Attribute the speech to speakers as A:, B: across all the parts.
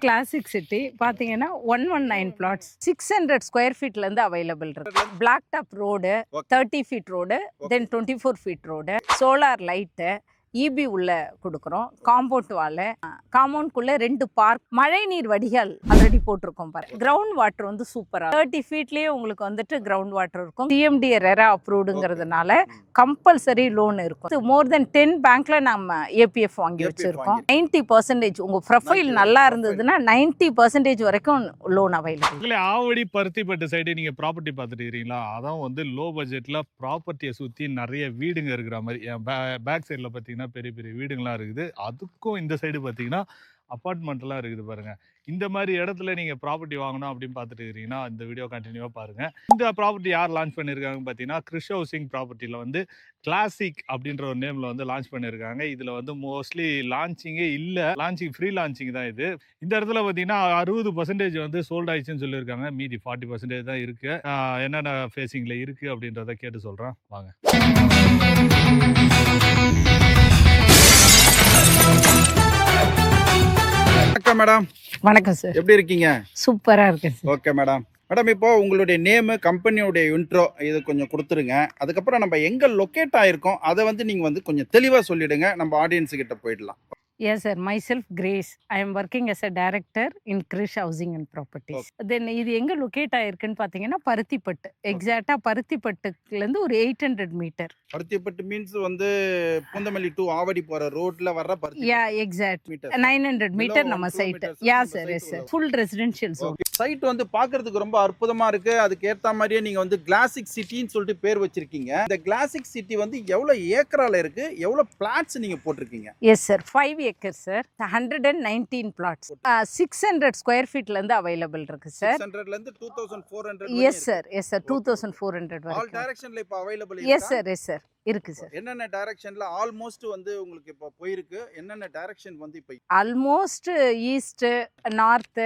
A: Classic city பார்த்தீங்கன்னா 119 plots 600 square ஃபீட்லேருந்து available இருக்கு. Black top road 30 feet road, then 24 feet road, solar light, EB உள்ள கொடுக்குறோம். Compound wall, காம்பவுண்ட்குள்ளே 2 பார்க், மழை நீர் வடிகால் ஆல்ரெடி போட்டிருக்கோம் பாருங்க. கிரவுண்ட் வாட்டர் வந்து சூப்பராக 30 ஃபீட்லேயே உங்களுக்கு வந்துட்டு கிரவுண்ட் வாட்டர் இருக்கும். சிஎம்டி ரெரா அப்ரூவ்டுங்கிறதுனால கம்பல்சரி லோன் இருக்கும். மோர் தென் 10 பேங்க்ல நம்ம ஏபிஎஃப் வாங்கி வச்சிருக்கோம். 90% உங்க ப்ரொஃபைல் நல்லா இருந்ததுன்னா 90% வரைக்கும் loan available.
B: Avadi Paruthipattu side நீங்க ப்ராப்பர்ட்டி பார்த்துட்டு இருக்கீங்களா? அதான் வந்து லோ பட்ஜெட்ல ப்ராப்பர்ட்டியை சுத்தி நிறைய வீடுங்க இருக்கிற மாதிரி. பேக் சைட்ல பார்த்தீங்கன்னா பெரிய பெரிய வீடுங்களாம் இருக்குது. அதுக்கும் இந்த சைடு பார்த்தீங்கன்னா அப்பார்ட்மெண்ட்லாம் இருக்குது பாருங்க. இந்த மாதிரி இடத்துல நீங்க ப்ராப்பர்ட்டி வாங்கணும் அப்படின்னு பார்த்துட்டு இருக்கீங்கன்னா இந்த வீடியோ கண்டினியூவா பாருங்க. இந்த ப்ராப்பர்ட்டி யார் லான்ச் பண்ணியிருக்காங்கன்னு பார்த்தீங்கன்னா கிறிஷ் ஹவுசிங் ப்ராப்பர்ட்டியில் வந்து கிளாசிக் அப்படின்ற ஒரு நேம்ல வந்து லான்ச் பண்ணியிருக்காங்க. இதுல வந்து மோஸ்ட்லி லான்ச்சிங்கே இல்லை, ஃப்ரீ லான்ச்சிங் தான் இது. இந்த இடத்துல பார்த்தீங்கன்னா 60% வந்து சோல்ட் ஆயிடுச்சுன்னு சொல்லியிருக்காங்க. மீதி 40% தான் இருக்கு. என்னென்ன ஃபேஸிங்ல இருக்கு அப்படின்றத கேட்டு சொல்றேன் வாங்க.
C: வணக்கம் மேடம்.
A: வணக்கம் சார்.
C: எப்படி இருக்கீங்க?
A: சூப்பரா இருக்கு சார்.
C: Okay madam. மேடம், இப்போ உங்களுடைய நேமு, கம்பெனியோடைய இன்ட்ரோ இது கொஞ்சம் கொடுத்துருங்க. அதுக்கப்புறம் நம்ம எங்க லொக்கேட் ஆயிருக்கோம் அதை வந்து நீங்க வந்து கொஞ்சம் தெளிவா சொல்லிடுங்க. நம்ம ஆடியன்ஸ் கிட்ட போயிடலாம்.
A: Yes sir, myself Grace. I am working as a director in Krish Housing and Properties. Then இது எங்க லொகேட் ஆயிருக்குன்னு பாத்தீங்கன்னா பருத்திப்பட்டு. எக்ஸாக்ட்டா பருத்திப்பட்டுல இருந்து ஒரு 800 மீட்டர்.
C: பருத்திப்பட்டு மீன்ஸ் வந்து பூந்தமல்லி டு ஆவடி போற ரோட்ல வர்ற பருத்தி.
A: Yeah, exact. 900 மீட்டர் நம்ம site. Yeah sir, yes sir. Full residential zone.
C: Site வந்து பாக்குறதுக்கு ரொம்ப அற்புதமா இருக்கு. அதுக்கு ஏத்த மாதிரியே நீங்க வந்து கிளாசிக் சிட்டின்னு சொல்லிட்டு பேர் வச்சிருக்கீங்க. இந்த கிளாசிக் சிட்டி வந்து எவ்வளவு ஏக்கரால இருக்கு, எவ்வளவு பிளாட்ஸ் நீங்க போட்டிருக்கீங்க?
A: Yes sir, 5 acres sir, 119 plots, 600 square ஃபீட்ல இருந்து அவைலபிள் இருக்கு சார்.
C: 600ல இருந்து 2400.
A: Yes sir, yes sir, 2400 வரைக்கும்.
C: ஆல் டைரக்ஷன்ல இப்ப அவைலபிள் இருக்கா?
A: Yes sir, yes sir, இருக்கு சார்.
C: என்னென்ன டைரக்ஷன்ல ஆல்மோஸ்ட் வந்து உங்களுக்கு இப்ப போயிருக்கு? என்னென்ன டைரக்ஷன் வந்து இப்ப?
A: Almost east, north,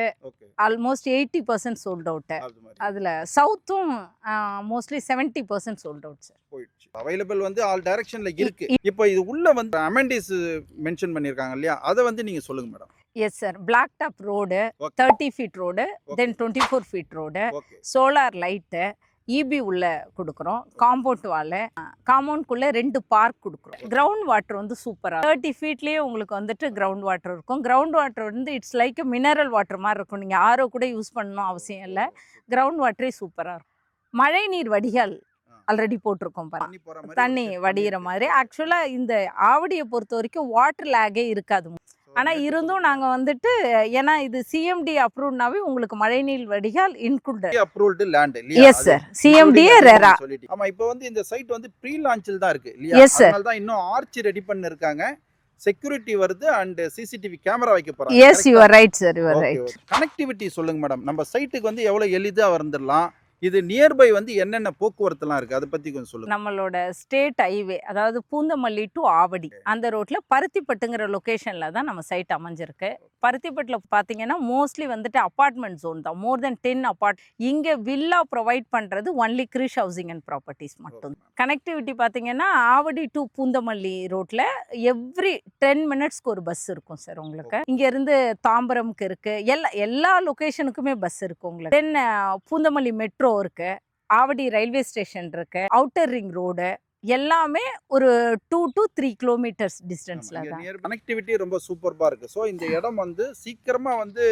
A: almost 80% sold out. அதுல சவுத்தும் மோஸ்ட்லி 70% சோல்ட் அவுட் சார்.
C: போயிடுச்சு. அவைலபிள் வந்து ஆல் டைரக்ஷன்ல இருக்கு. இப்போ இது உள்ள வந்து அமெண்டிஸ் மென்ஷன் பண்ணிருக்காங்க இல்லையா? அதை வந்து நீங்க சொல்லுங்க madam.
A: Yes sir. Black top road, 30 feet road, then 24 feet road, solar light, EB உள்ள கொடுக்குறோம். காம்பவுண்ட் வால், காம்பவுண்ட்குள்ளே 2 பார்க் கொடுக்குறோம். கிரவுண்ட் வாட்டர் வந்து சூப்பராக 30 ஃபீட்லேயே உங்களுக்கு வந்துட்டு கிரவுண்ட் வாட்டர் இருக்கும். கிரவுண்ட் வாட்டர் வந்து இட்ஸ் லைக் மினரல் வாட்டர் மாதிரி இருக்கும். நீங்கள் ஆரோ கூட யூஸ் பண்ணணும் அவசியம் இல்லை. கிரவுண்ட் வாட்டரே சூப்பராக இருக்கும். மழை நீர் வடிகால் ஆல்ரெடி போட்டிருக்கோம் பாருங்க. தண்ணி வடிகிற மாதிரி. ஆக்சுவலாக இந்த ஆவடியை பொறுத்த வரைக்கும் வாட்டர் லேகே இருக்காது. ஆனால் இருந்தும் நாங்கள் வந்துட்டு ஏன்னா இது சிஎம்டி அப்ரூவ்னாவே உங்களுக்கு மழைநீர் வடிகால் இன்க்ளூடட்
C: அப்ரூவ்டு லேண்ட் இல்லையா?
A: Yes sir. CMD RERA.
C: ஆமா, இப்போ வந்து இந்த சைட் வந்து ப்ரீ லான்ச்சில் தான் இருக்கு இல்லையா? அதனால தான் இன்னும் ஆர்ச் ரெடி பண்ணிருக்காங்க. செக்யூரிட்டி வருது அண்ட் சிசிடிவி கேமரா வைக்க போறாங்க.
A: Yes, you are right sir, you are right.
C: Connectivity சொல்லுங்க மேடம். நம்ம சைட்டுக்கு வந்து எவ்வளவு எளிதா வந்துடலாம்? இது நியர்பை வந்து என்னென்ன போக்குவரத்துலாம் இருக்கு அதை பத்தி கொஞ்சம் சொல்லுங்க.
A: நம்மளோட ஸ்டேட் ஹைவே, அதாவது பூந்தமல்லி டு ஆவடி அந்த ரோட்ல பருத்திப்பட்டுங்கிற லொகேஷன்ல தான் நம்ம சைட் அமைஞ்சிருக்கு. பருத்திப்பட்டுல பாத்தீங்கன்னா மோஸ்ட்லி வந்துட்டு அபார்ட்மெண்ட் ஜோன் தான். More than 10 apart. இங்க வில்லா ப்ரொவைட் பண்றது only Krish housing and properties மட்டும். கனெக்டிவிட்டி பாத்தீங்கன்னா ஆவடி டு பூந்தமல்லி ரோட்ல எவ்ரி 10 மினிட்ஸ்க்கு ஒரு பஸ் இருக்கும் சார் உங்களுக்கு. இங்க இருந்து தாம்பரம்க்கு இருக்கு, எல்லா லொகேஷனுக்குமே பஸ் இருக்கு உங்களுக்கு. தென் பூந்தமல்லி மெட்ரோ இருக்கு, ஆவடி ரயில்வே ஸ்டேஷன் இருக்கு, அவுட்டர் ரிங் ரோடு எல்லாமே ஒரு 2 to 3 கிலோமீட்டர்ஸ் டிஸ்டன்ஸ்ல தான்.
C: கனெக்டிவிட்டி ரொம்ப சூப்பர்பா இருக்கு. ஸோ இந்த இடம் வந்து சீக்கிரமா வந்து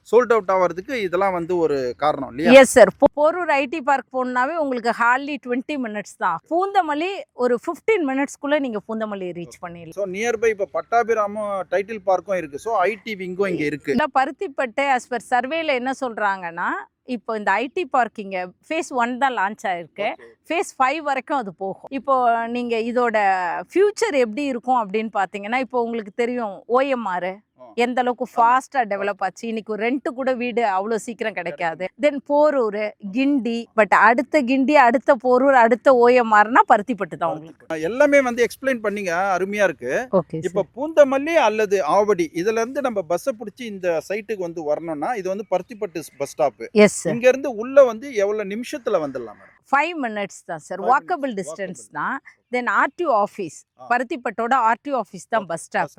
C: சோல்ட் அவுட் ஆகிறதுக்கு இதெல்லாம் வந்து ஒரு காரணம் இல்லையா?
A: Yes sir. Porur IT park போனாவே உங்களுக்கு ஹார்ட்லி 20 மினிட்ஸ் தான். பூந்தமல்லி ஒரு 15 மினிட்ஸ்க்குள்ள நீங்க பூந்தமல்லி ரீச் பண்ணிடலாம்.
C: ஸோ நியர்பை இப்போ பட்டாபிராமும் டைட்டில் பார்க்கும் இருக்கு. ஸோ ஐடி விங்கும் இங்க இருக்கு.
A: பருத்திப்பட்டு ஆஸ் பர் சர்வேல என்ன சொல்றாங்கன்னா இப்போ இந்த ஐடி பார்க் இங்கே ஃபேஸ் 1 தான் லான்ச் ஆயிருக்கு. ஃபேஸ் 5 வரைக்கும் அது போகும். இப்போ நீங்கள் இதோட ஃபியூச்சர் எப்படி இருக்கும் அப்படின்னு பார்த்தீங்கன்னா, இப்போ உங்களுக்கு தெரியும் ஓஎம்ஆர் எந்த அளவுக்கு ஃபாஸ்டா டெவலப் ஆச்சு. இன்னைக்கு ரெண்ட் கூட வீடு அவ்வளோ சீக்கிரம் கிடைக்காது. தென் போரூர், கிண்டி, பட் அடுத்த கிண்டி, அடுத்த போரூர், அடுத்த ஓஎம்ஆர்னா பருத்திப்பட்டு தான் உங்களுக்கு.
C: எல்லாமே வந்து எக்ஸ்பிளைன் பண்ணீங்க, அருமையா இருக்கு. இப்போ பூந்தமல்லி அல்லது ஆவடி இதுல இருந்து நம்ம பஸ்ஸை பிடிச்சி இந்த சைட்டுக்கு வந்து வரணும்னா இது வந்து பருத்திப்பட்டு பஸ் ஸ்டாப். இங்க இருந்து உள்ள வந்து எவ்வளவு நிமிஷத்துல வந்துடலாம்?
A: 5 மினிட்ஸ் தான் சார். வாக்கபிள் டிஸ்டன்ஸ் தான். தென் ஆர்டிஓ ஆஃபீஸ், பருத்திப்பட்டோட ஆர்டிஓ ஆஃபீஸ் தான் bus stop.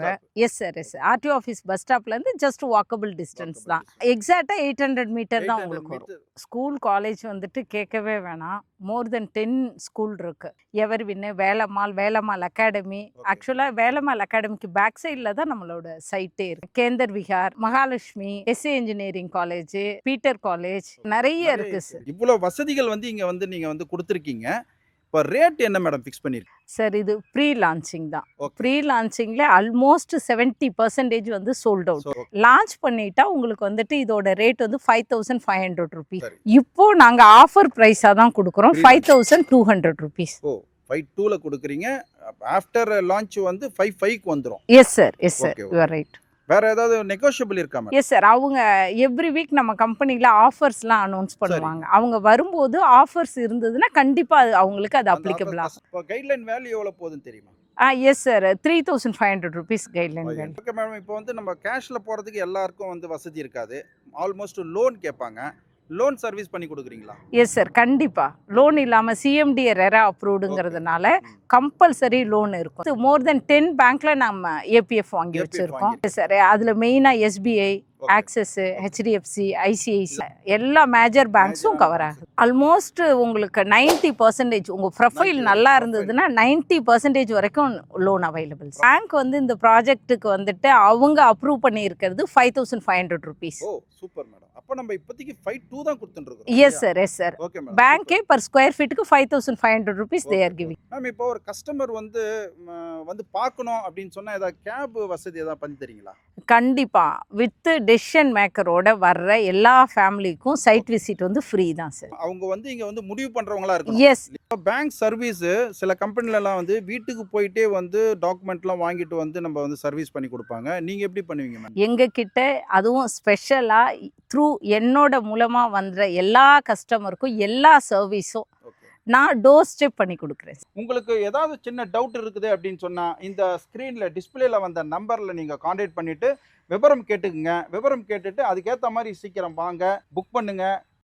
A: Yes sir, yes. RTO office bus ஸ்டாப்ல இருந்து ஜஸ்ட் வாக்கபிள் டிஸ்டன்ஸ் தான். எக்ஸாக்டா 800 மீட்டர் தான் உங்களுக்கு வரும். ஸ்கூல் காலேஜ் வந்துட்டு கேட்கவே வேணாம். மோர் தென் 10 ஸ்கூல் இருக்கு. எவர்வின்னு, வேலம்மாள் அகாடமி. ஆக்சுவலா வேலம்மாள் அகாடமிக்கு பேக் சைட்ல தான் நம்மளோட சைட்டே இருக்கு. Kendra Vihar, Mahalakshmi, SA engineering college, Peter college, நிறைய இருக்கு சார்.
C: இவ்வளவு வசதிகள் வந்து இங்க வந்து நீங்க வந்து கொடுத்துருக்கீங்க. இப்போ ரேட் என்ன மேடம் ஃபிக்ஸ் பண்ணிருக்கீங்க?
A: சார் இது ப்ரீ லான்ச்சிங் தான். ப்ரீ லான்ச்சிங்ல ஆல்மோஸ்ட் 70% வந்து சோல்ட் அவுட். லான்ச் பண்ணிட்டா உங்களுக்கு வந்துட்டு இதோட ரேட் வந்து 5500 rupees. இப்போ நாங்க ஆஃபர் பிரைஸா தான் கொடுக்குறோம், 5200 rupees.
C: ஓ 52ல கொடுக்குறீங்க. ஆஃப்டர் லான்ச் வந்து 55க்கு வந்துரும்.
A: S sir, yes sir, you are right.
C: வேற ஏதாவது நெகோஷியபிள் இருக்கா மேம்?
A: எஸ் சார், அவங்க எவ்ரி வீக் நம்ம கம்பெனில ஆஃபர்ஸ்லாம் அனௌன்ஸ் பண்ணுவாங்க. அவங்க வரும்போது ஆஃபர்ஸ் இருந்ததுன்னா கண்டிப்பா அவங்களுக்கு அது அப்ளிகபிள் ஆகும்.
C: இப்போ கைட்லைன் வேல்யூ எவ்வளவு போகுதுன்னு தெரியுமா?
A: Yes sir, 3500 rupees guideline value.
C: Okay madam. இப்போ வந்து நம்ம கேஷ்ல போறதுக்கு எல்லாருக்கும் வந்து வசதி இருக்காது. ஆல்மோஸ்ட் லோன் கேட்பாங்க. லோன் சர்வீஸ் பண்ணி கொடுக்குறீங்களா?
A: எஸ் சார், கண்டிப்பா. லோன் இல்லாம சிஎம்டி ரெரா அப்ரூவ்டுங்கிறதுனால கம்பல்சரி லோன் இருக்கும். மோர் தென் 10 பேங்க்ல நம்ம ஏபிஎஃப் வாங்கி வச்சிருக்கோம் சார். அதுல மெயினா எஸ்பிஐ, ஆக்சிஸ், ஹெச்டிஎஃப்சி, ஐசிஐசி எல்லா மேஜர் பேங்க்ஸும் கவர் ஆகுது. ஆல்மோஸ்ட் உங்களுக்கு 90% உங்க ப்ரொஃபைல் நல்லா இருந்ததுன்னா 90% வரைக்கும் லோன் அவைலபிள். பேங்க் வந்து இந்த ப்ராஜெக்ட்டுக்கு வந்துட்டு அவங்க அப்ரூவ் பண்ணி இருக்கிறது 5500 rupees.
C: ஓ சூப்பர் மேடம். அப்ப நம்ம இப்போதைக்கு 52 தான் கொடுத்துட்டு இருக்கோம்.
A: Yes sir, yes sir.
C: Okay madam.
A: பேங்கே பர் ஸ்கொயர் ஃபீட்டுக்கு 5500 rupees they are giving.
C: Ma'am இப்போ ஒரு கஸ்டமர் வந்து பார்க்கணும் அப்படின்னு சொன்னா ஏதாவது கேப் வசதி ஏதாவது பண்ணி தரீங்களா?
A: கண்டிப்பா. வித் டெசிஷன் மேக்கரோட வர்ற எல்லா ஃபேமிலிக்கும் சைட் விசிட் வந்து ஃப்ரீ தான் சார்.
C: அவங்க வந்து இங்க வந்து முடிவு பண்றவங்களா இருக்கணும்.
A: எஸ்.
C: பேங்க் சர்வீஸ் சில கம்பெனிலலாம் வந்து வீட்டுக்கு போயிட்டே வந்து டாக்குமெண்ட்லாம் வாங்கிட்டு வந்து நம்ம வந்து சர்வீஸ் பண்ணி கொடுப்பாங்க. நீங்க எப்படி பண்ணுவீங்க மேம்?
A: எங்க கிட்ட அதுவும் ஸ்பெஷலா த்ரூ என்னோட மூலமா வந்த எல்லா கஸ்டமருக்கும் எல்லா சர்வீஸும் நான் டோர் ஸ்டெப் பண்ணி கொடுக்குறேன்.
C: உங்களுக்கு ஏதாவது சின்ன டவுட் இருக்குது அப்படின்னு சொன்னா இந்த ஸ்க்ரீன்ல டிஸ்பிளேல வந்த நம்பர்ல நீங்க கான்டாக்ட் பண்ணிட்டு விவரம் கேட்டுக்குங்க. விவரம் கேட்டுட்டு அதுக்கேற்ற மாதிரி சீக்கிரம் வாங்க, புக் பண்ணுங்க.